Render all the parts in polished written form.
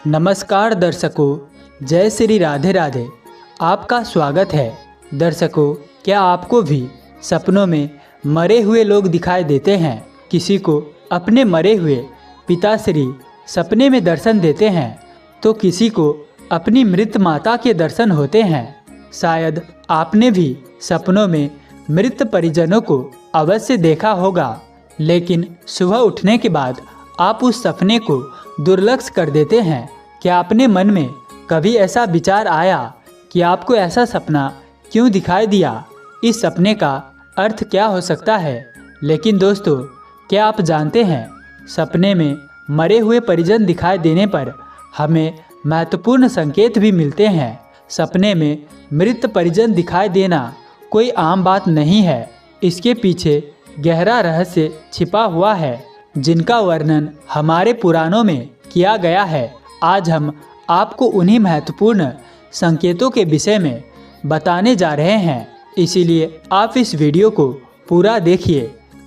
नमस्कार दर्शकों, जय श्री राधे राधे। आपका स्वागत है। दर्शकों, क्या आपको भी सपनों में मरे हुए लोग दिखाई देते हैं? किसी को अपने मरे हुए पिताश्री सपने में दर्शन देते हैं तो किसी को अपनी मृत माता के दर्शन होते हैं। शायद आपने भी सपनों में मृत परिजनों को अवश्य देखा होगा, लेकिन सुबह उठने के बाद आप उस सपने को दुर्लक्ष्य कर देते हैं। क्या अपने मन में कभी ऐसा विचार आया कि आपको ऐसा सपना क्यों दिखाई दिया? इस सपने का अर्थ क्या हो सकता है? लेकिन दोस्तों, क्या आप जानते हैं, सपने में मरे हुए परिजन दिखाई देने पर हमें महत्वपूर्ण संकेत भी मिलते हैं। सपने में मृत परिजन दिखाई देना कोई आम बात नहीं है। इसके पीछे गहरा रहस्य छिपा हुआ है, जिनका वर्णन हमारे पुराणों में किया गया है। आज हम आपको उन्हीं महत्वपूर्ण संकेतों के विषय में बताने जा रहे हैं, इसीलिए आप इस वीडियो को पूरा देखिए,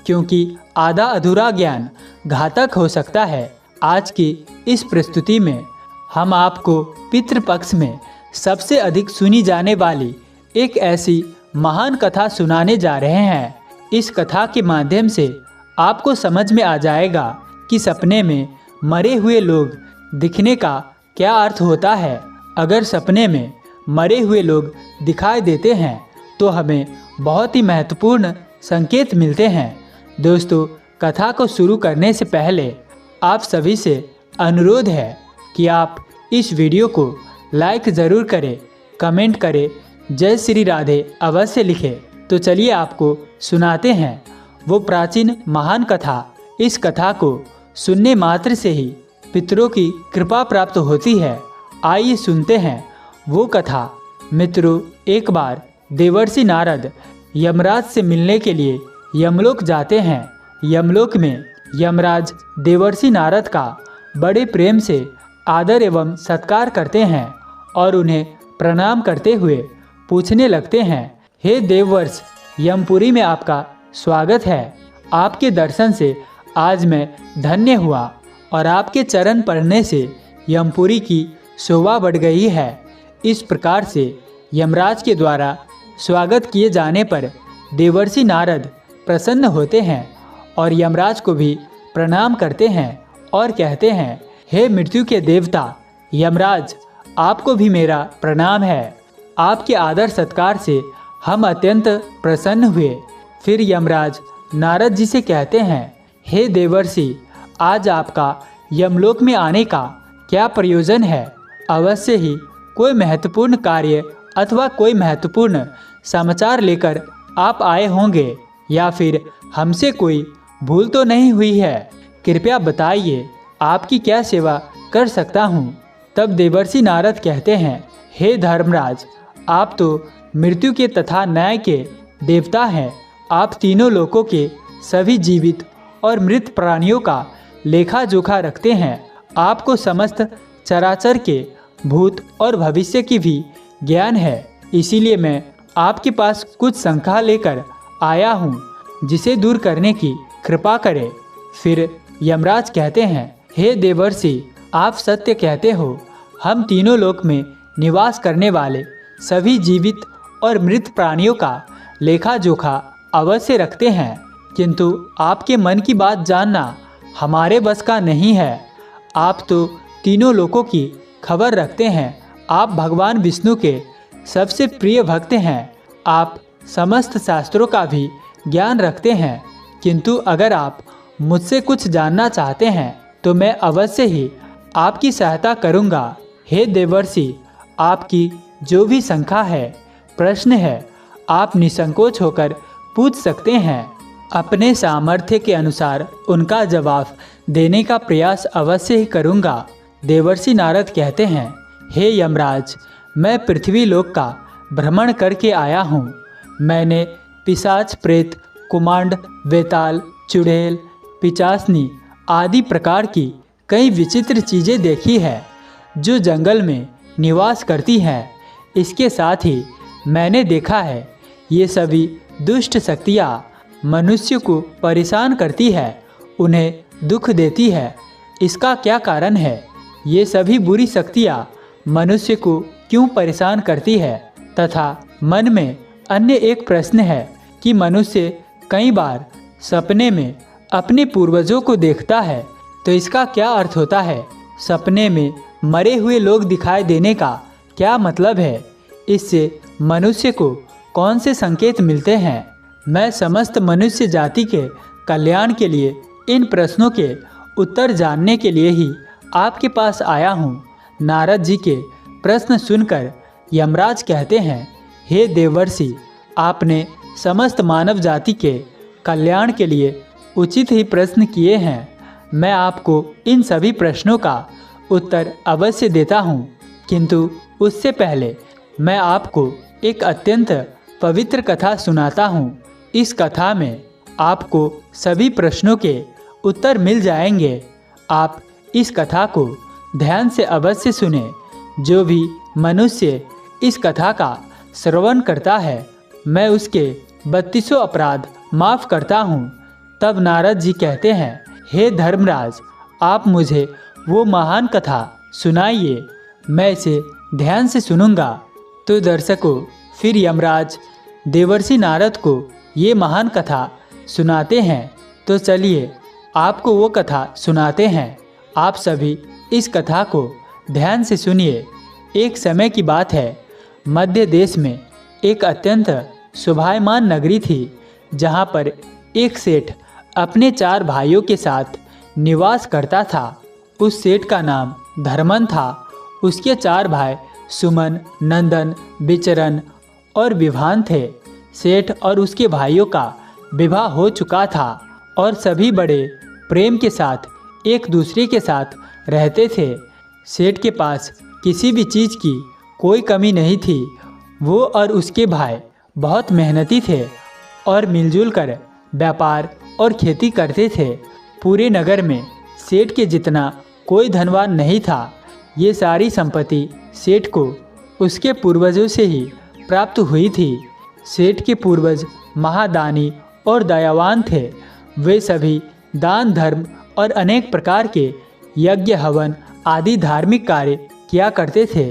क्योंकि आधा अधूरा ज्ञान घातक हो सकता है। आज की इस प्रस्तुति में हम आपको पितृपक्ष में सबसे अधिक सुनी जाने वाली एक ऐसी महान कथा सुनाने जा रहे हैं। इस कथा के माध्यम से आपको समझ में आ जाएगा कि सपने में मरे हुए लोग दिखने का क्या अर्थ होता है। अगर सपने में मरे हुए लोग दिखाई देते हैं तो हमें बहुत ही महत्वपूर्ण संकेत मिलते हैं। दोस्तों, कथा को शुरू करने से पहले आप सभी से अनुरोध है कि आप इस वीडियो को लाइक ज़रूर करें, कमेंट करें, जय श्री राधे अवश्य लिखें। तो चलिए आपको सुनाते हैं वो प्राचीन महान कथा। इस कथा को सुनने मात्र से ही पितरों की कृपा प्राप्त होती है। आइए सुनते हैं वो कथा। मित्रों, एक बार देवर्षि नारद यमराज से मिलने के लिए यमलोक जाते हैं। यमलोक में यमराज देवर्षि नारद का बड़े प्रेम से आदर एवं सत्कार करते हैं और उन्हें प्रणाम करते हुए पूछने लगते हैं, हे देववंश, यमपुरी में आपका स्वागत है। आपके दर्शन से आज मैं धन्य हुआ और आपके चरण पड़ने से यमपुरी की शोभा बढ़ गई है। इस प्रकार से यमराज के द्वारा स्वागत किए जाने पर देवर्षि नारद प्रसन्न होते हैं और यमराज को भी प्रणाम करते हैं और कहते हैं, हे मृत्यु के देवता यमराज, आपको भी मेरा प्रणाम है। आपके आदर सत्कार से हम अत्यंत प्रसन्न हुए। फिर यमराज नारद जी से कहते हैं, हे देवर्षि, आज आपका यमलोक में आने का क्या प्रयोजन है? अवश्य ही कोई महत्वपूर्ण कार्य अथवा कोई महत्वपूर्ण समाचार लेकर आप आए होंगे, या फिर हमसे कोई भूल तो नहीं हुई है? कृपया बताइए, आपकी क्या सेवा कर सकता हूँ? तब देवर्षि नारद कहते हैं, हे धर्मराज, आप तो मृत्यु के तथा न्याय के देवता हैं। आप तीनों लोकों के सभी जीवित और मृत प्राणियों का लेखा जोखा रखते हैं। आपको समस्त चराचर के भूत और भविष्य की भी ज्ञान है। इसीलिए मैं आपके पास कुछ शंका लेकर आया हूँ, जिसे दूर करने की कृपा करें। फिर यमराज कहते हैं, हे देवर्षि, आप सत्य कहते हो। हम तीनों लोक में निवास करने वाले सभी जीवित और मृत प्राणियों का लेखा जोखा अवश्य रखते हैं, किंतु आपके मन की बात जानना हमारे बस का नहीं है। आप तो तीनों लोकों की खबर रखते हैं। आप भगवान विष्णु के सबसे प्रिय भक्त हैं। आप समस्त शास्त्रों का भी ज्ञान रखते हैं, किंतु अगर आप मुझसे कुछ जानना चाहते हैं तो मैं अवश्य ही आपकी सहायता करूंगा। हे देवर्षि, आपकी जो भी शंका है, प्रश्न है, आप निसंकोच होकर पूछ सकते हैं। अपने सामर्थ्य के अनुसार उनका जवाब देने का प्रयास अवश्य ही करूंगा। देवर्षि नारद कहते हैं, हे यमराज, मैं पृथ्वी लोक का भ्रमण करके आया हूँ। मैंने पिशाच, प्रेत, कुमांड, वेताल, चुड़ैल, पिचासनी आदि प्रकार की कई विचित्र चीज़ें देखी है जो जंगल में निवास करती हैं। इसके साथ ही मैंने देखा है ये सभी दुष्ट शक्तियाँ मनुष्य को परेशान करती है, उन्हें दुख देती है। इसका क्या कारण है, ये सभी बुरी शक्तियाँ मनुष्य को क्यों परेशान करती है, तथा मन में अन्य एक प्रश्न है कि मनुष्य कई बार सपने में अपने पूर्वजों को देखता है, तो इसका क्या अर्थ होता है? सपने में मरे हुए लोग दिखाई देने का क्या मतलब है? इससे मनुष्य को कौन से संकेत मिलते हैं? मैं समस्त मनुष्य जाति के कल्याण के लिए इन प्रश्नों के उत्तर जानने के लिए ही आपके पास आया हूँ। नारद जी के प्रश्न सुनकर यमराज कहते हैं, हे देवर्षि, आपने समस्त मानव जाति के कल्याण के लिए उचित ही प्रश्न किए हैं। मैं आपको इन सभी प्रश्नों का उत्तर अवश्य देता हूँ, किंतु उससे पहले मैं आपको एक अत्यंत पवित्र कथा सुनाता हूँ। इस कथा में आपको सभी प्रश्नों के उत्तर मिल जाएंगे। आप इस कथा को ध्यान से अवश्य सुने। जो भी मनुष्य इस कथा का श्रवण करता है, मैं उसके 32 अपराध माफ़ करता हूँ। तब नारद जी कहते हैं, हे धर्मराज, आप मुझे वो महान कथा सुनाइए, मैं इसे ध्यान से सुनूंगा। तो दर्शकों, फिर यमराज देवर्षि नारद को ये महान कथा सुनाते हैं। तो चलिए आपको वो कथा सुनाते हैं। आप सभी इस कथा को ध्यान से सुनिए। एक समय की बात है, मध्य देश में एक अत्यंत शोभायमान नगरी थी, जहाँ पर एक सेठ अपने 4 भाइयों के साथ निवास करता था। उस सेठ का नाम धर्मन था। उसके 4 भाई सुमन, नंदन, विचरण और विभान थे। सेठ और उसके भाइयों का विवाह हो चुका था और सभी बड़े प्रेम के साथ एक दूसरे के साथ रहते थे। सेठ के पास किसी भी चीज़ की कोई कमी नहीं थी। वो और उसके भाई बहुत मेहनती थे और मिलजुल कर व्यापार और खेती करते थे। पूरे नगर में सेठ के जितना कोई धनवान नहीं था। ये सारी संपत्ति सेठ को उसके पूर्वजों से ही प्राप्त हुई थी। सेठ के पूर्वज महादानी और दयावान थे। वे सभी दान धर्म और अनेक प्रकार के यज्ञ हवन आदि धार्मिक कार्य किया करते थे,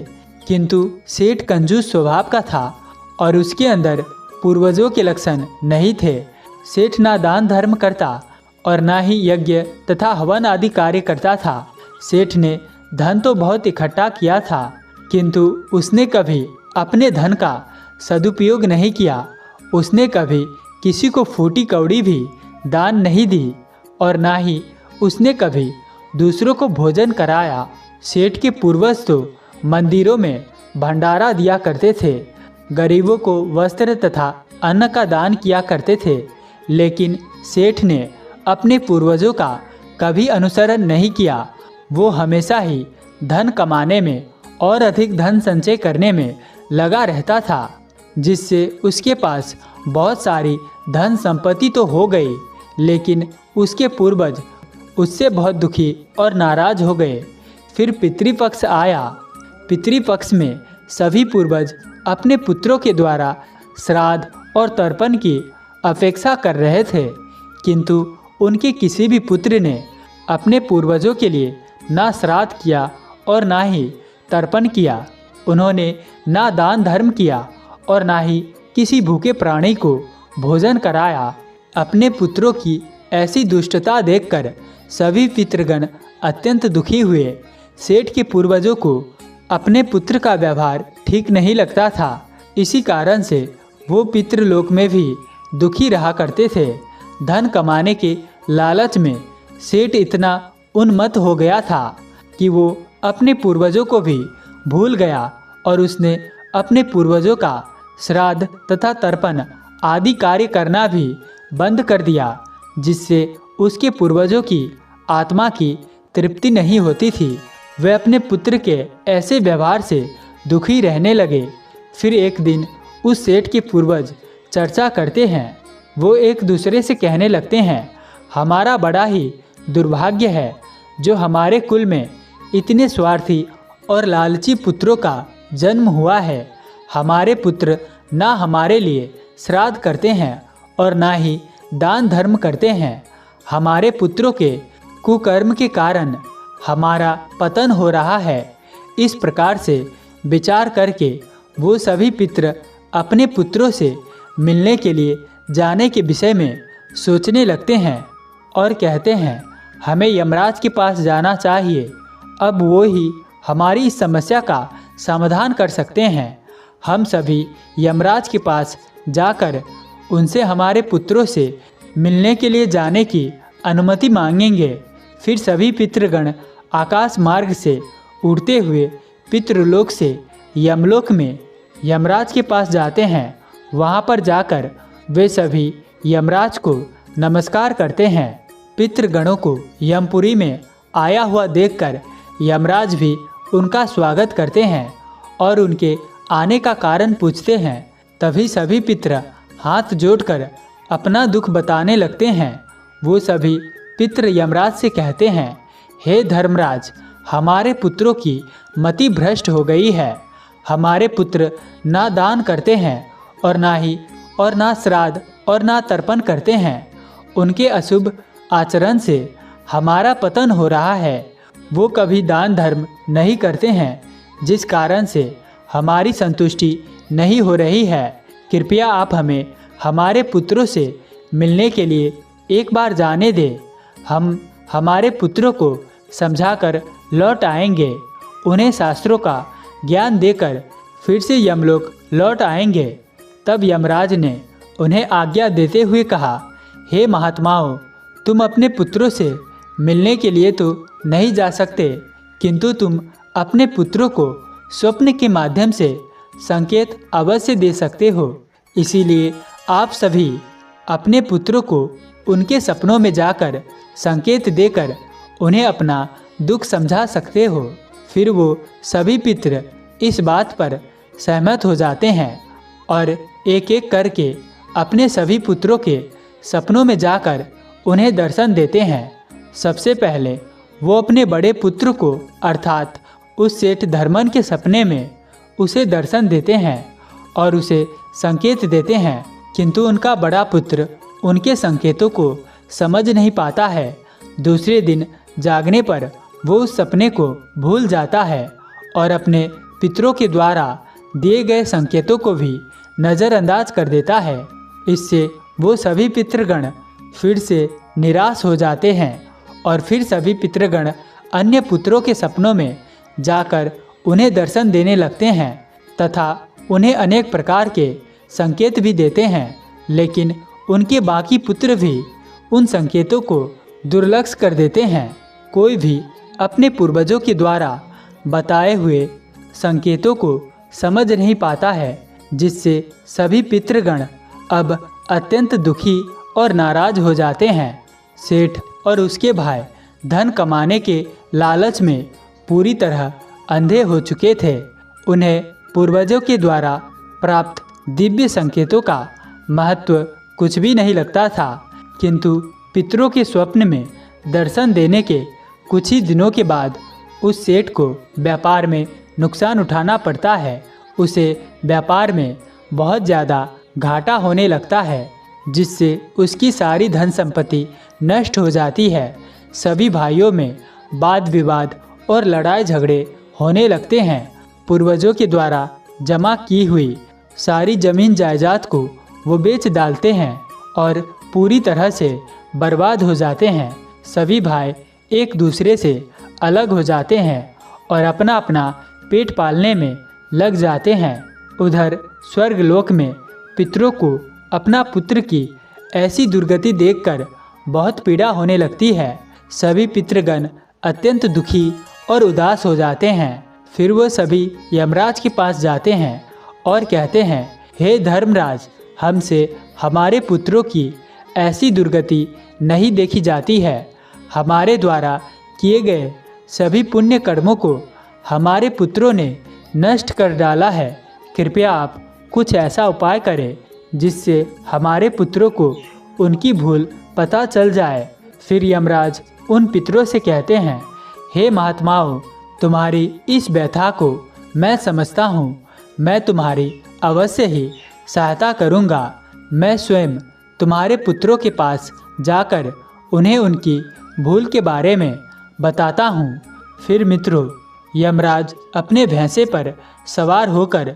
किंतु सेठ कंजूस स्वभाव का था और उसके अंदर पूर्वजों के लक्षण नहीं थे। सेठ ना दान धर्म करता और ना ही यज्ञ तथा हवन आदि कार्य करता था। सेठ ने धन तो बहुत इकट्ठा किया था, किंतु उसने कभी अपने धन का सदुपयोग नहीं किया। उसने कभी किसी को फूटी कौड़ी भी दान नहीं दी और ना ही उसने कभी दूसरों को भोजन कराया। सेठ के पूर्वज तो मंदिरों में भंडारा दिया करते थे, गरीबों को वस्त्र तथा अन्न का दान किया करते थे, लेकिन सेठ ने अपने पूर्वजों का कभी अनुसरण नहीं किया। वो हमेशा ही धन कमाने में और अधिक धन संचय करने में लगा रहता था, जिससे उसके पास बहुत सारी धन संपत्ति तो हो गई, लेकिन उसके पूर्वज उससे बहुत दुखी और नाराज हो गए। फिर पितृपक्ष आया। पितृपक्ष में सभी पूर्वज अपने पुत्रों के द्वारा श्राद्ध और तर्पण की अपेक्षा कर रहे थे, किंतु उनके किसी भी पुत्र ने अपने पूर्वजों के लिए ना श्राद्ध किया और ना ही तर्पण किया। उन्होंने ना दान धर्म किया और ना ही किसी भूखे प्राणी को भोजन कराया। अपने पुत्रों की ऐसी दुष्टता देखकर सभी पितृगण अत्यंत दुखी हुए। सेठ के पूर्वजों को अपने पुत्र का व्यवहार ठीक नहीं लगता था। इसी कारण से वो पितृलोक में भी दुखी रहा करते थे। धन कमाने के लालच में सेठ इतना उन्मत्त हो गया था कि वो अपने पूर्वजों को भी भूल गया और उसने अपने पूर्वजों का श्राद्ध तथा तर्पण आदि कार्य करना भी बंद कर दिया, जिससे उसके पूर्वजों की आत्मा की तृप्ति नहीं होती थी। वे अपने पुत्र के ऐसे व्यवहार से दुखी रहने लगे। फिर एक दिन उस सेठ के पूर्वज चर्चा करते हैं। वो एक दूसरे से कहने लगते हैं, हमारा बड़ा ही दुर्भाग्य है जो हमारे कुल में इतने स्वार्थी और लालची पुत्रों का जन्म हुआ है। हमारे पुत्र ना हमारे लिए श्राद्ध करते हैं और ना ही दान धर्म करते हैं। हमारे पुत्रों के कुकर्म के कारण हमारा पतन हो रहा है। इस प्रकार से विचार करके वो सभी पितर अपने पुत्रों से मिलने के लिए जाने के विषय में सोचने लगते हैं और कहते हैं हमें यमराज के पास जाना चाहिए। अब वो ही हमारी इस समस्या का समाधान कर सकते हैं। हम सभी यमराज के पास जाकर उनसे हमारे पुत्रों से मिलने के लिए जाने की अनुमति मांगेंगे। फिर सभी पितृगण आकाश मार्ग से उड़ते हुए पितृलोक से यमलोक में यमराज के पास जाते हैं। वहाँ पर जाकर वे सभी यमराज को नमस्कार करते हैं। पितृगणों को यमपुरी में आया हुआ देखकर यमराज भी उनका स्वागत करते हैं और उनके आने का कारण पूछते हैं। तभी सभी पितर हाथ जोड़कर अपना दुख बताने लगते हैं। वो सभी पितर यमराज से कहते हैं हे धर्मराज, हमारे पुत्रों की मति भ्रष्ट हो गई है। हमारे पुत्र ना दान करते हैं और ना श्राद्ध और ना तर्पण करते हैं। उनके अशुभ आचरण से हमारा पतन हो रहा है। वो कभी दान धर्म नहीं करते हैं, जिस कारण से हमारी संतुष्टि नहीं हो रही है। कृपया आप हमें हमारे पुत्रों से मिलने के लिए एक बार जाने दें। हम हमारे पुत्रों को समझाकर लौट आएंगे। उन्हें शास्त्रों का ज्ञान देकर फिर से यमलोक लौट आएंगे। तब यमराज ने उन्हें आज्ञा देते हुए कहा हे महात्माओं, तुम अपने पुत्रों से मिलने के लिए तो नहीं जा सकते, किंतु तुम अपने पुत्रों को स्वप्न के माध्यम से संकेत अवश्य दे सकते हो। इसीलिए आप सभी अपने पुत्रों को उनके सपनों में जाकर संकेत देकर उन्हें अपना दुख समझा सकते हो। फिर वो सभी पितर इस बात पर सहमत हो जाते हैं और एक एक करके अपने सभी पुत्रों के सपनों में जाकर उन्हें दर्शन देते हैं। सबसे पहले वो अपने बड़े पुत्र को अर्थात उस सेठ धर्मन के सपने में उसे दर्शन देते हैं और उसे संकेत देते हैं, किंतु उनका बड़ा पुत्र उनके संकेतों को समझ नहीं पाता है। दूसरे दिन जागने पर वो उस सपने को भूल जाता है और अपने पितरों के द्वारा दिए गए संकेतों को भी नज़रअंदाज कर देता है। इससे वो सभी पितृगण फिर से निराश हो जाते हैं और फिर सभी पितृगण अन्य पुत्रों के सपनों में जाकर उन्हें दर्शन देने लगते हैं तथा उन्हें अनेक प्रकार के संकेत भी देते हैं। लेकिन उनके बाकी पुत्र भी उन संकेतों को दुर्लक्ष्य कर देते हैं। कोई भी अपने पूर्वजों के द्वारा बताए हुए संकेतों को समझ नहीं पाता है, जिससे सभी पितृगण अब अत्यंत दुखी और नाराज हो जाते हैं। सेठ और उसके भाई धन कमाने के लालच में पूरी तरह अंधे हो चुके थे। उन्हें पूर्वजों के द्वारा प्राप्त दिव्य संकेतों का महत्व कुछ भी नहीं लगता था, किंतु पितरों के स्वप्न में दर्शन देने के कुछ ही दिनों के बाद उस सेठ को व्यापार में नुकसान उठाना पड़ता है। उसे व्यापार में बहुत ज़्यादा घाटा होने लगता है, जिससे उसकी सारी धन संपत्ति नष्ट हो जाती है। सभी भाइयों में वाद विवाद और लड़ाई झगड़े होने लगते हैं। पूर्वजों के द्वारा जमा की हुई सारी जमीन जायदाद को वो बेच डालते हैं और पूरी तरह से बर्बाद हो जाते हैं। सभी भाई एक दूसरे से अलग हो जाते हैं और अपना अपना पेट पालने में लग जाते हैं। उधर स्वर्गलोक में पितरों को अपना पुत्र की ऐसी दुर्गति देखकर बहुत पीड़ा होने लगती है। सभी पितृगण अत्यंत दुखी और उदास हो जाते हैं। फिर वो सभी यमराज के पास जाते हैं और कहते हैं हे धर्मराज, हमसे हमारे पुत्रों की ऐसी दुर्गति नहीं देखी जाती है। हमारे द्वारा किए गए सभी पुण्य कर्मों को हमारे पुत्रों ने नष्ट कर डाला है। कृपया आप कुछ ऐसा उपाय करें जिससे हमारे पुत्रों को उनकी भूल पता चल जाए। फिर यमराज उन पितरों से कहते हैं हे महात्माओं, तुम्हारी इस व्यथा को मैं समझता हूँ। मैं तुम्हारी अवश्य ही सहायता करूँगा। मैं स्वयं तुम्हारे पुत्रों के पास जाकर उन्हें उनकी भूल के बारे में बताता हूँ। फिर मित्रों, यमराज अपने भैंसे पर सवार होकर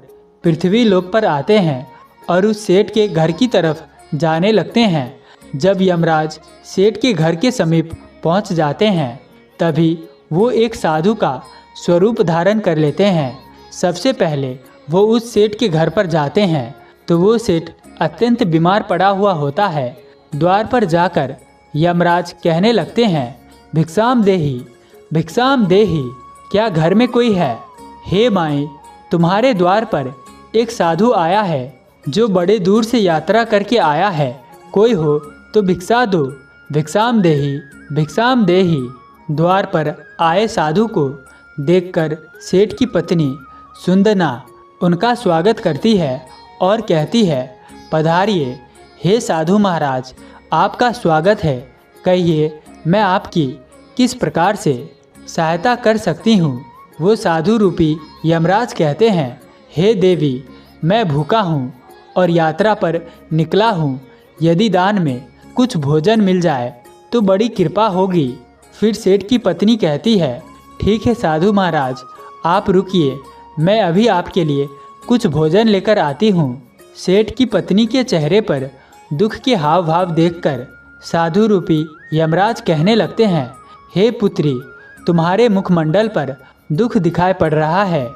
पृथ्वी लोक पर आते हैं और उस सेठ के घर की तरफ जाने लगते हैं। जब यमराज सेठ के घर के समीप पहुंच जाते हैं, तभी वो एक साधु का स्वरूप धारण कर लेते हैं। सबसे पहले वो उस सेठ के घर पर जाते हैं तो वो सेठ अत्यंत बीमार पड़ा हुआ होता है। द्वार पर जाकर यमराज कहने लगते हैं, भिक्षाम देहि, भिक्षाम देहि, क्या घर में कोई है? हे माई, तुम्हारे द्वार पर एक साधु आया है जो बड़े दूर से यात्रा करके आया है। कोई हो तो भिक्षा दो, भिक्षाम देहि, भिक्षाम देहि। द्वार पर आए साधु को देखकर सेठ की पत्नी सुंदना उनका स्वागत करती है और कहती है, पधारिए, हे साधु महाराज, आपका स्वागत है। कहिए, मैं आपकी किस प्रकार से सहायता कर सकती हूँ? वो साधु रूपी यमराज कहते हैं, हे देवी, मैं भूखा हूँ और यात्रा पर निकला हूँ। यदि दान में कुछ भोजन मिल जाए तो बड़ी कृपा होगी। फिर सेठ की पत्नी कहती है, ठीक है साधु महाराज, आप रुकिए, मैं अभी आपके लिए कुछ भोजन लेकर आती हूँ। सेठ की पत्नी के चेहरे पर दुख के हाव भाव देखकर साधु रूपी यमराज कहने लगते हैं, हे पुत्री, तुम्हारे मुखमंडल पर दुख दिखाई पड़ रहा है।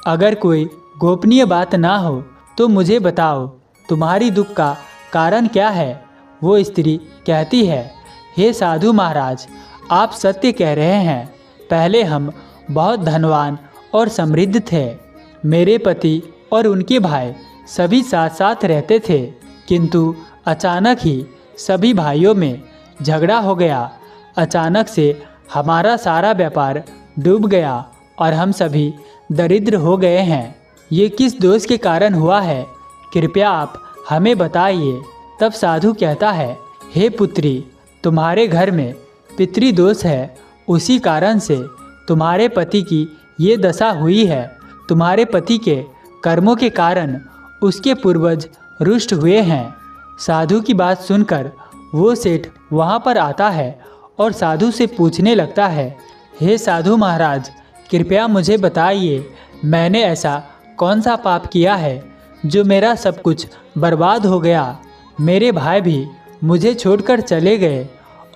अगर कोई गोपनीय बात ना हो तो मुझे बताओ, तुम्हारी दुख का कारण क्या है? वो स्त्री कहती है, हे साधु महाराज, आप सत्य कह रहे हैं। पहले हम बहुत धनवान और समृद्ध थे। मेरे पति और उनके भाई सभी साथ साथ रहते थे, किंतु अचानक ही सभी भाइयों में झगड़ा हो गया। अचानक से हमारा सारा व्यापार डूब गया और हम सभी दरिद्र हो गए हैं। ये किस दोष के कारण हुआ है? कृपया आप हमें बताइए। तब साधु कहता है, हे पुत्री, तुम्हारे घर में पितृदोष है, उसी कारण से तुम्हारे पति की ये दशा हुई है। तुम्हारे पति के कर्मों के कारण उसके पूर्वज रुष्ट हुए हैं। साधु की बात सुनकर वो सेठ वहाँ पर आता है और साधु से पूछने लगता है, हे साधु महाराज, कृपया मुझे बताइए, मैंने ऐसा कौन सा पाप किया है जो मेरा सब कुछ बर्बाद हो गया? मेरे भाई भी मुझे छोड़कर चले गए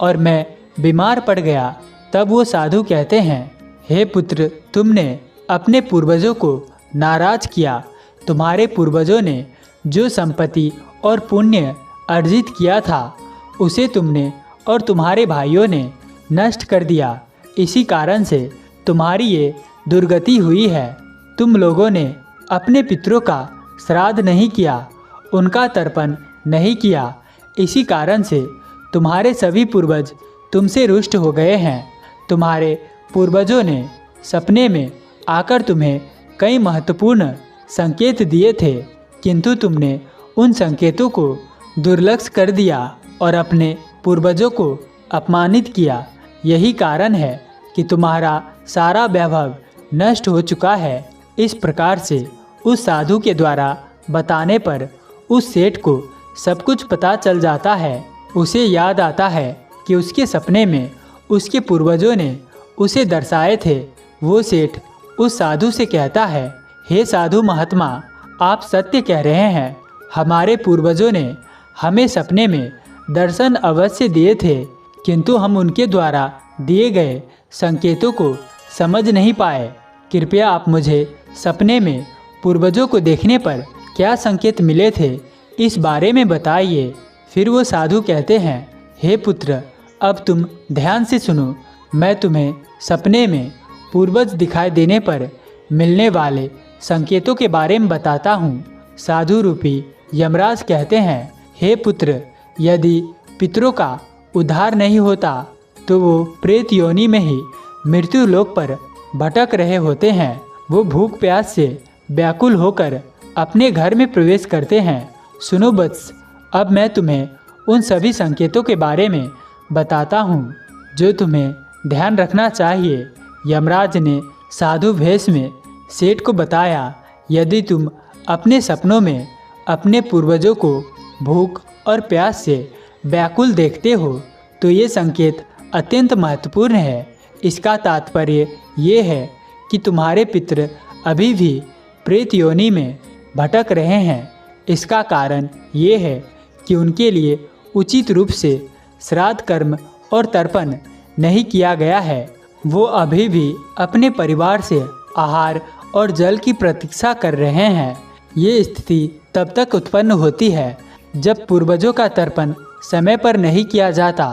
और मैं बीमार पड़ गया। तब वो साधु कहते हैं, हे पुत्र, तुमने अपने पूर्वजों को नाराज किया। तुम्हारे पूर्वजों ने जो संपत्ति और पुण्य अर्जित किया था, उसे तुमने और तुम्हारे भाइयों ने नष्ट कर दिया। इसी कारण से तुम्हारी ये दुर्गति हुई है। तुम लोगों ने अपने पितरों का श्राद्ध नहीं किया, उनका तर्पण नहीं किया। इसी कारण से तुम्हारे सभी पूर्वज तुमसे रुष्ट हो गए हैं। तुम्हारे पूर्वजों ने सपने में आकर तुम्हें कई महत्वपूर्ण संकेत दिए थे, किंतु तुमने उन संकेतों को दुर्लक्ष्य कर दिया और अपने पूर्वजों को अपमानित किया। यही कारण है कि तुम्हारा सारा वैभव नष्ट हो चुका है। इस प्रकार से उस साधु के द्वारा बताने पर उस सेठ को सब कुछ पता चल जाता है। उसे याद आता है कि उसके सपने में उसके पूर्वजों ने उसे दर्शाए थे। वो सेठ उस साधु से कहता है, हे साधु महात्मा, आप सत्य कह रहे हैं। हमारे पूर्वजों ने हमें सपने में दर्शन अवश्य दिए थे, किंतु हम उनके द्वारा दिए गए संकेतों को समझ नहीं पाए। कृपया आप मुझे सपने में पूर्वजों को देखने पर क्या संकेत मिले थे, इस बारे में बताइए। फिर वो साधु कहते हैं, हे पुत्र, अब तुम ध्यान से सुनो। मैं तुम्हें सपने में पूर्वज दिखाई देने पर मिलने वाले संकेतों के बारे में बताता हूँ। साधु रूपी यमराज कहते हैं, हे पुत्र, यदि पितरों का उद्धार नहीं होता तो वो प्रेत योनि में ही मृत्यु लोक पर भटक रहे होते हैं। वो भूख प्यास से व्याकुल होकर अपने घर में प्रवेश करते हैं। सुनो वत्स, अब मैं तुम्हें उन सभी संकेतों के बारे में बताता हूँ जो तुम्हें ध्यान रखना चाहिए। यमराज ने साधु भेष में सेठ को बताया, यदि तुम अपने सपनों में अपने पूर्वजों को भूख और प्यास से व्याकुल देखते हो तो ये संकेत अत्यंत महत्वपूर्ण है। इसका तात्पर्य ये है कि तुम्हारे पितृ अभी भी प्रेत योनि में भटक रहे हैं। इसका कारण ये है कि उनके लिए उचित रूप से श्राद्ध कर्म और तर्पण नहीं किया गया है। वो अभी भी अपने परिवार से आहार और जल की प्रतीक्षा कर रहे हैं। ये स्थिति तब तक उत्पन्न होती है जब पूर्वजों का तर्पण समय पर नहीं किया जाता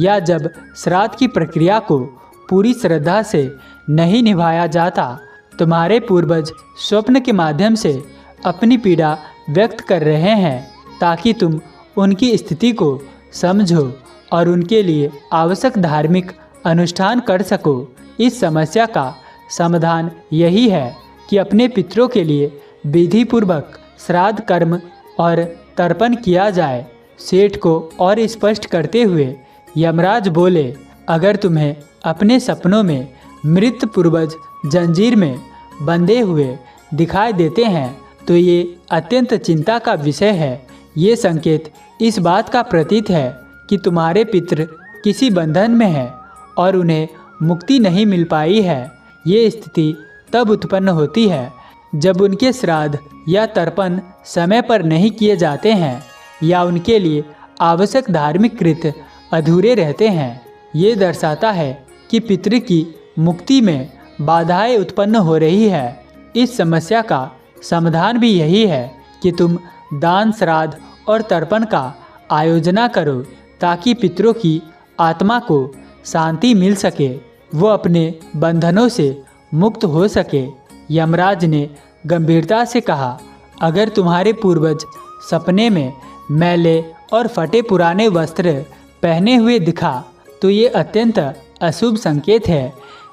या जब श्राद्ध की प्रक्रिया को पूरी श्रद्धा से नहीं निभाया जाता। तुम्हारे पूर्वज स्वप्न के माध्यम से अपनी पीड़ा व्यक्त कर रहे हैं ताकि तुम उनकी स्थिति को समझो और उनके लिए आवश्यक धार्मिक अनुष्ठान कर सको। इस समस्या का समाधान यही है कि अपने पितरों के लिए विधि पूर्वक श्राद्ध कर्म और तर्पण किया जाए। सेठ को और स्पष्ट करते हुए यमराज बोले, अगर तुम्हें अपने सपनों में मृत पूर्वज जंजीर में बंधे हुए दिखाई देते हैं तो ये अत्यंत चिंता का विषय है। ये संकेत इस बात का प्रतीत है कि तुम्हारे पितृ किसी बंधन में हैं और उन्हें मुक्ति नहीं मिल पाई है। ये स्थिति तब उत्पन्न होती है जब उनके श्राद्ध या तर्पण समय पर नहीं किए जाते हैं या उनके लिए आवश्यक धार्मिक कृत्य अधूरे रहते हैं। ये दर्शाता है कि पितृ की मुक्ति में बाधाएं उत्पन्न हो रही है। इस समस्या का समाधान भी यही है कि तुम दान, श्राद्ध और तर्पण का आयोजना करो ताकि पितरों की आत्मा को शांति मिल सके, वो अपने बंधनों से मुक्त हो सके। यमराज ने गंभीरता से कहा, अगर तुम्हारे पूर्वज सपने में मैले और फटे पुराने वस्त्र पहने हुए दिखा तो ये अत्यंत अशुभ संकेत है।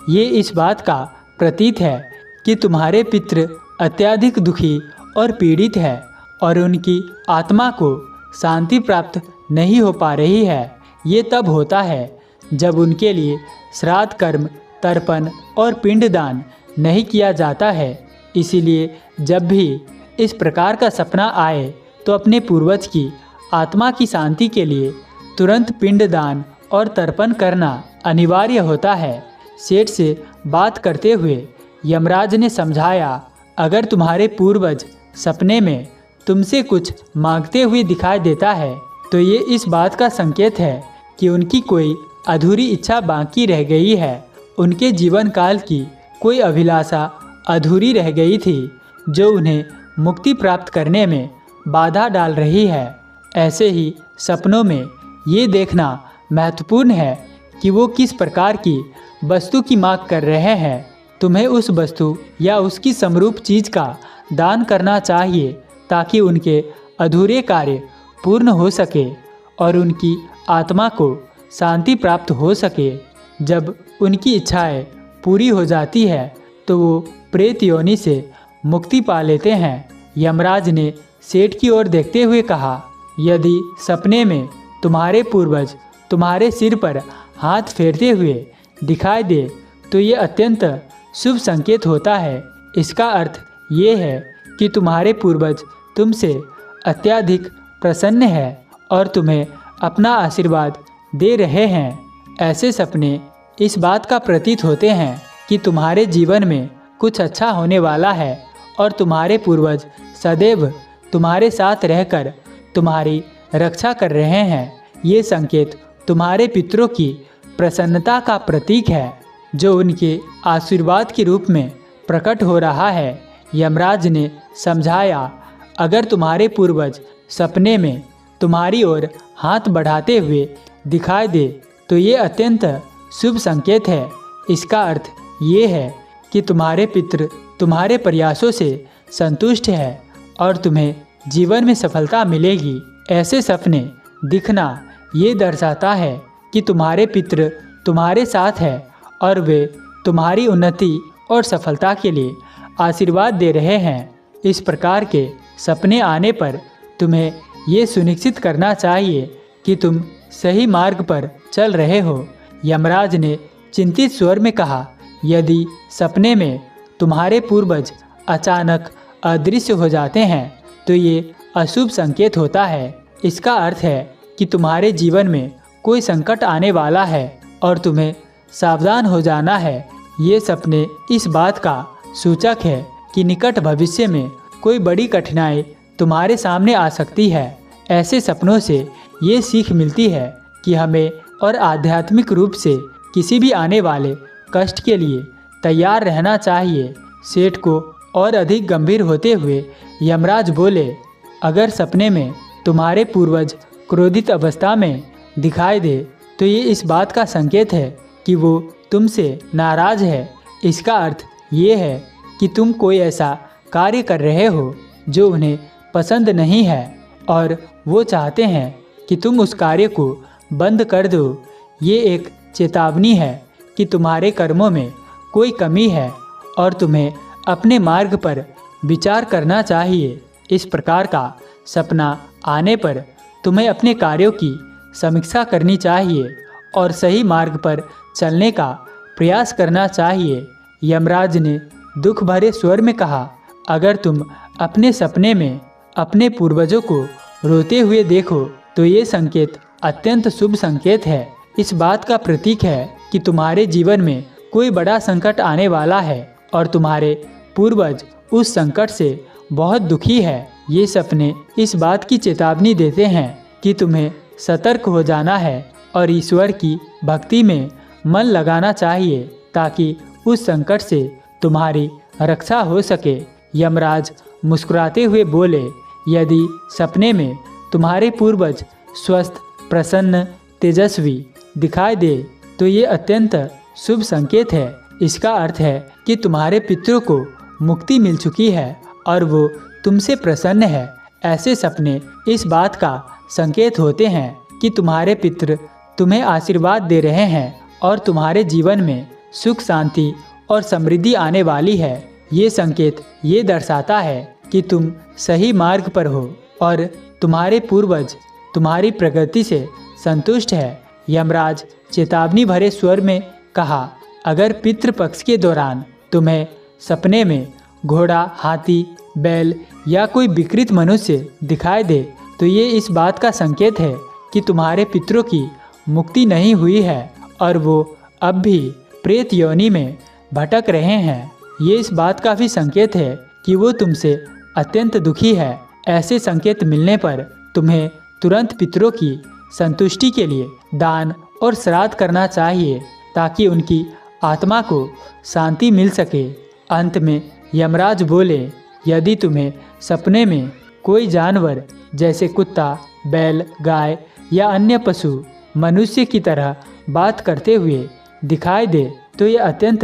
ये इस बात का प्रतीत है कि तुम्हारे पितृ अत्यधिक दुखी और पीड़ित है और उनकी आत्मा को शांति प्राप्त नहीं हो पा रही है। ये तब होता है जब उनके लिए श्राद्ध कर्म, तर्पण और पिंडदान नहीं किया जाता है। इसीलिए जब भी इस प्रकार का सपना आए तो अपने पूर्वज की आत्मा की शांति के लिए तुरंत पिंडदान और तर्पण करना अनिवार्य होता है। सेठ से बात करते हुए यमराज ने समझाया, अगर तुम्हारे पूर्वज सपने में तुमसे कुछ मांगते हुए दिखाई देता है तो ये इस बात का संकेत है कि उनकी कोई अधूरी इच्छा बाकी रह गई है। उनके जीवन काल की कोई अभिलाषा अधूरी रह गई थी जो उन्हें मुक्ति प्राप्त करने में बाधा डाल रही है। ऐसे ही सपनों में ये देखना महत्वपूर्ण है कि वो किस प्रकार की वस्तु की मांग कर रहे हैं। तुम्हें उस वस्तु या उसकी समरूप चीज़ का दान करना चाहिए ताकि उनके अधूरे कार्य पूर्ण हो सके और उनकी आत्मा को शांति प्राप्त हो सके। जब उनकी इच्छाएं पूरी हो जाती है तो वो प्रेत योनि से मुक्ति पा लेते हैं। यमराज ने सेठ की ओर देखते हुए कहा, यदि सपने में तुम्हारे पूर्वज तुम्हारे सिर पर हाथ फेरते हुए दिखाई दे तो ये अत्यंत शुभ संकेत होता है। इसका अर्थ ये है कि तुम्हारे पूर्वज तुमसे अत्यधिक प्रसन्न है और तुम्हें अपना आशीर्वाद दे रहे हैं। ऐसे सपने इस बात का प्रतीत होते हैं कि तुम्हारे जीवन में कुछ अच्छा होने वाला है और तुम्हारे पूर्वज सदैव तुम्हारे साथ रहकर तुम्हारी रक्षा कर रहे हैं। ये संकेत तुम्हारे पितरों की प्रसन्नता का प्रतीक है जो उनके आशीर्वाद के रूप में प्रकट हो रहा है। यमराज ने समझाया, अगर तुम्हारे पूर्वज सपने में तुम्हारी ओर हाथ बढ़ाते हुए दिखाई दे तो ये अत्यंत शुभ संकेत है। इसका अर्थ ये है कि तुम्हारे पितृ तुम्हारे प्रयासों से संतुष्ट है और तुम्हें जीवन में सफलता मिलेगी। ऐसे सपने दिखना ये दर्शाता है कि तुम्हारे पितृ तुम्हारे साथ है और वे तुम्हारी उन्नति और सफलता के लिए आशीर्वाद दे रहे हैं। इस प्रकार के सपने आने पर तुम्हें ये सुनिश्चित करना चाहिए कि तुम सही मार्ग पर चल रहे हो। यमराज ने चिंतित स्वर में कहा, यदि सपने में तुम्हारे पूर्वज अचानक अदृश्य हो जाते हैं तो ये अशुभ संकेत होता है। इसका अर्थ है कि तुम्हारे जीवन में कोई संकट आने वाला है और तुम्हें सावधान हो जाना है। ये सपने इस बात का सूचक है कि निकट भविष्य में कोई बड़ी कठिनाई तुम्हारे सामने आ सकती है। ऐसे सपनों से ये सीख मिलती है कि हमें और आध्यात्मिक रूप से किसी भी आने वाले कष्ट के लिए तैयार रहना चाहिए। सेठ को और अधिक गंभीर होते हुए यमराज बोले, अगर सपने में तुम्हारे पूर्वज क्रोधित अवस्था में दिखाई दे तो ये इस बात का संकेत है कि वो तुमसे नाराज है। इसका अर्थ ये है कि तुम कोई ऐसा कार्य कर रहे हो जो उन्हें पसंद नहीं है और वो चाहते हैं कि तुम उस कार्य को बंद कर दो। ये एक चेतावनी है कि तुम्हारे कर्मों में कोई कमी है और तुम्हें अपने मार्ग पर विचार करना चाहिए। इस प्रकार का सपना आने पर तुम्हें अपने कार्यों की समीक्षा करनी चाहिए और सही मार्ग पर चलने का प्रयास करना चाहिए। यमराज ने दुख भरे स्वर में कहा, अगर तुम अपने सपने में अपने पूर्वजों को रोते हुए देखो तो ये संकेत अत्यंत शुभ संकेत है। इस बात का प्रतीक है कि तुम्हारे जीवन में कोई बड़ा संकट आने वाला है और तुम्हारे पूर्वज उस संकट से बहुत दुखी है। ये सपने इस बात की चेतावनी देते हैं कि तुम्हें सतर्क हो जाना है और ईश्वर की भक्ति में मन लगाना चाहिए ताकि उस संकट से तुम्हारी रक्षा हो सके। यमराज मुस्कुराते हुए बोले, यदि सपने में तुम्हारे पूर्वज स्वस्थ, प्रसन्न, तेजस्वी दिखाई दे तो ये अत्यंत शुभ संकेत है। इसका अर्थ है कि तुम्हारे पितरों को मुक्ति मिल चुकी है और वो तुमसे प्रसन्न है। ऐसे सपने इस बात का संकेत होते हैं कि तुम्हारे पितृ तुम्हें आशीर्वाद दे रहे हैं और तुम्हारे जीवन में सुख, शांति और समृद्धि आने वाली है। ये संकेत ये दर्शाता है कि तुम सही मार्ग पर हो और तुम्हारे पूर्वज तुम्हारी प्रगति से संतुष्ट है। यमराज चेतावनी भरे स्वर में कहा, अगर पितृपक्ष के दौरान तुम्हें सपने में घोड़ा, हाथी, बैल या कोई विकृत मनुष्य दिखाई दे तो ये इस बात का संकेत है कि तुम्हारे पितरों की मुक्ति नहीं हुई है और वो अब भी प्रेत योनि में भटक रहे हैं। ये इस बात का भी संकेत है कि वो तुमसे अत्यंत दुखी है। ऐसे संकेत मिलने पर तुम्हें तुरंत पितरों की संतुष्टि के लिए दान और श्राद्ध करना चाहिए ताकि उनकी आत्मा को शांति मिल सके। अंत में यमराज बोले, यदि तुम्हें सपने में कोई जानवर जैसे कुत्ता, बैल, गाय या अन्य पशु मनुष्य की तरह बात करते हुए दिखाई दे तो ये अत्यंत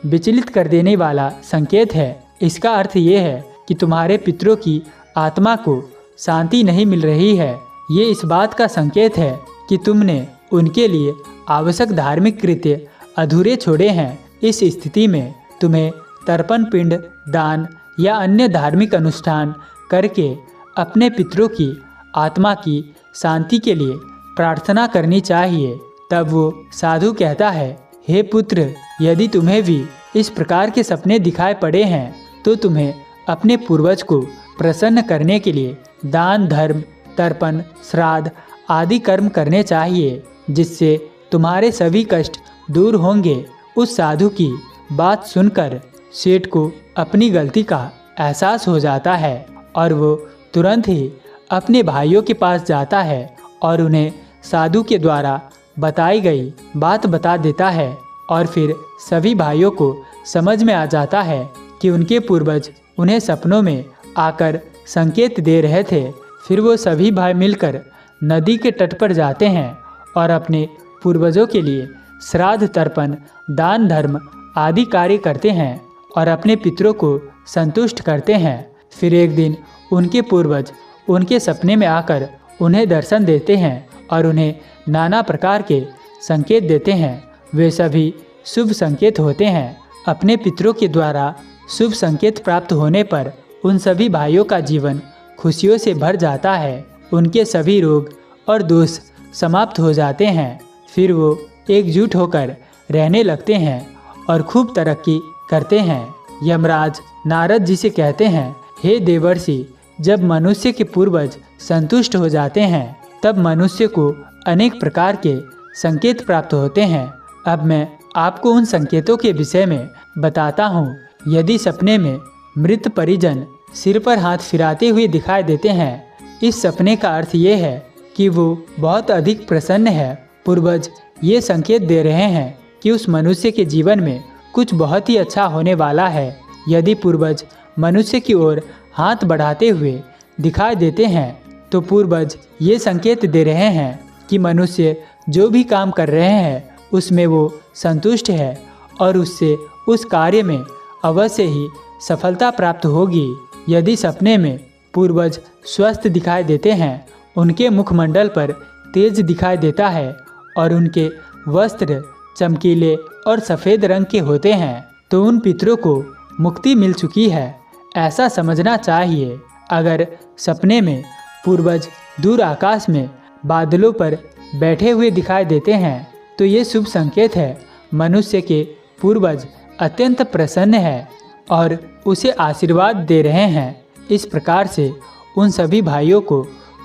विचलित कर देने वाला संकेत है। इसका अर्थ ये है कि तुम्हारे पितरों की आत्मा को शांति नहीं मिल रही है। ये इस बात का संकेत है कि तुमने उनके लिए आवश्यक धार्मिक कृत्य अधूरे छोड़े हैं। इस स्थिति में तुम्हें तर्पण पिंड, दान या अन्य धार्मिक अनुष्ठान करके अपने पितरों की आत्मा की शांति के लिए प्रार्थना करनी चाहिए। तब वो साधु कहता है, हे पुत्र, यदि तुम्हें भी इस प्रकार के सपने दिखाई पड़े हैं तो तुम्हें अपने पूर्वज को प्रसन्न करने के लिए दान, धर्म, तर्पण, श्राद्ध आदि कर्म करने चाहिए जिससे तुम्हारे सभी कष्ट दूर होंगे। उस साधु की बात सुनकर सेठ को अपनी गलती का एहसास हो जाता है और वो तुरंत ही अपने भाइयों के पास जाता है और उन्हें साधु के द्वारा बताई गई बात बता देता है और फिर सभी भाइयों को समझ में आ जाता है कि उनके पूर्वज उन्हें सपनों में आकर संकेत दे रहे थे। फिर वो सभी भाई मिलकर नदी के तट पर जाते हैं और अपने पूर्वजों के लिए श्राद्ध, तर्पण, दान, धर्म आदि कार्य करते हैं और अपने पितरों को संतुष्ट करते हैं। फिर एक दिन उनके पूर्वज उनके सपने में आकर उन्हें दर्शन देते हैं और उन्हें नाना प्रकार के संकेत देते हैं। वे सभी शुभ संकेत होते हैं। अपने पितरों के द्वारा शुभ संकेत प्राप्त होने पर उन सभी भाइयों का जीवन खुशियों से भर जाता है। उनके सभी रोग और दोष समाप्त हो जाते हैं। फिर वो एकजुट होकर रहने लगते हैं और खूब तरक्की करते हैं। यमराज नारद जी से कहते हैं, हे देवर्षि, जब मनुष्य के पूर्वज संतुष्ट हो जाते हैं तब मनुष्य को अनेक प्रकार के संकेत प्राप्त होते हैं। अब मैं आपको उन संकेतों के विषय में बताता हूँ। यदि सपने में मृत परिजन सिर पर हाथ फिराते हुए दिखाई देते हैं, इस सपने का अर्थ ये है कि वो बहुत अधिक प्रसन्न है। पूर्वज ये संकेत दे रहे हैं कि उस मनुष्य के जीवन में कुछ बहुत ही अच्छा होने वाला है। यदि पूर्वज मनुष्य की ओर हाथ बढ़ाते हुए दिखाई देते हैं तो पूर्वज ये संकेत दे रहे हैं कि मनुष्य जो भी काम कर रहे हैं उसमें वो संतुष्ट है और उससे उस कार्य में अवश्य ही सफलता प्राप्त होगी। यदि सपने में पूर्वज स्वस्थ दिखाई देते हैं, उनके मुखमंडल पर तेज दिखाई देता है और उनके वस्त्र चमकीले और सफ़ेद रंग के होते हैं, तो उन पितरों को मुक्ति मिल चुकी है, ऐसा समझना चाहिए। अगर सपने में पूर्वज दूर आकाश में बादलों पर बैठे हुए दिखाई देते हैं तो ये शुभ संकेत है। मनुष्य के पूर्वज अत्यंत प्रसन्न है और उसे आशीर्वाद दे रहे हैं। इस प्रकार से उन सभी भाइयों को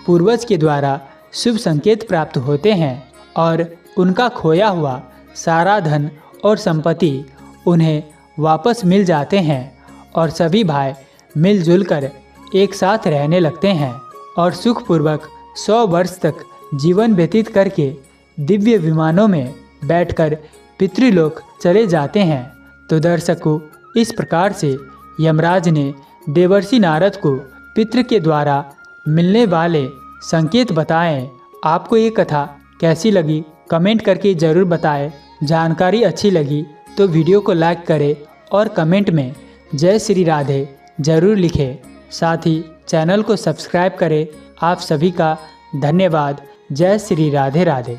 पूर्वज के द्वारा शुभ संकेत प्राप्त होते हैं और उनका खोया हुआ सारा धन और संपत्ति उन्हें वापस मिल जाते हैं और सभी भाई मिलजुल कर एक साथ रहने लगते हैं और सुखपूर्वक 100 वर्ष तक जीवन व्यतीत करके दिव्य विमानों में बैठकर पितृलोक चले जाते हैं। तो दर्शकों, इस प्रकार से यमराज ने देवर्षि नारद को पितृ के द्वारा मिलने वाले संकेत बताएं। आपको ये कथा कैसी लगी कमेंट करके ज़रूर बताएं। जानकारी अच्छी लगी तो वीडियो को लाइक करें और कमेंट में जय श्री राधे ज़रूर लिखें। साथ ही चैनल को सब्सक्राइब करें। आप सभी का धन्यवाद। जय श्री राधे राधे।